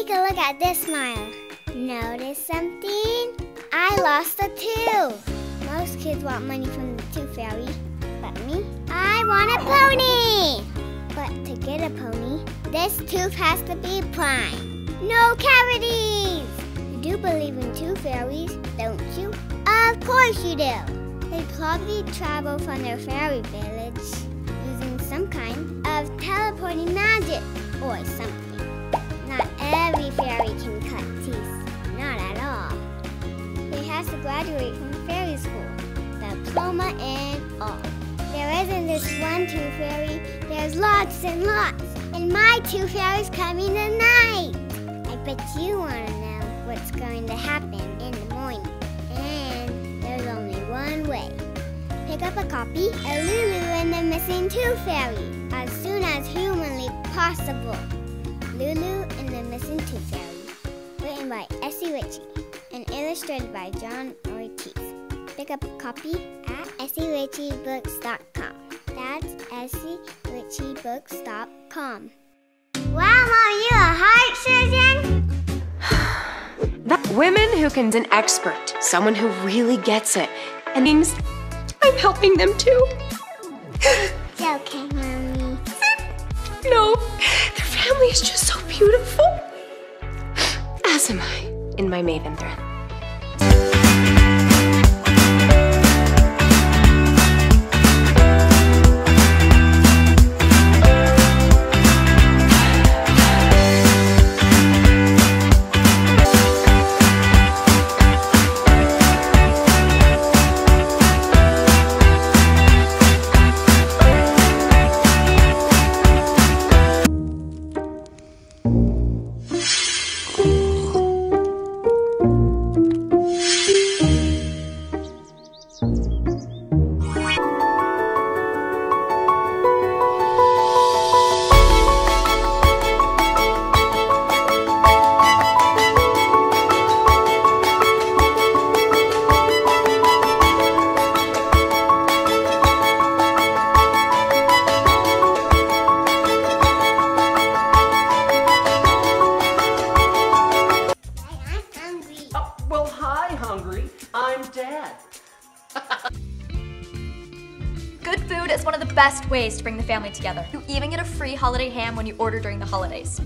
Take a look at this smile. Notice something? I lost a tooth. Most kids want money from the tooth fairy, but me, I want a pony. But to get a pony, this tooth has to be prime. No cavities. You do believe in tooth fairies, don't you? Of course you do. They probably travel from their fairy village using some kind of teleporting magic or something. Not every fairy can cut teeth. Not at all. They have to graduate from fairy school, diploma and all. There isn't this one tooth fairy, there's lots and lots. And my tooth fairy's coming tonight. I bet you want to know what's going to happen in the morning. And there's only one way. Pick up a copy of Lulu and the Missing Tooth Fairy as soon as humanly possible. Lulu and the Missing Tooth Fairy. Written by Essie Ritchie and illustrated by John Ortiz. Pick up a copy at essieritchiebooks.com. That's essieritchiebooks.com. Wow, Mom, you a heart surgeon? Women who can be an expert, someone who really gets it, and means I'm helping them too. It's okay, Mommy. No, their family is just so beautiful. As am I in my maven thread. I'm Dad. Good food is one of the best ways to bring the family together. You even get a free holiday ham when you order during the holidays.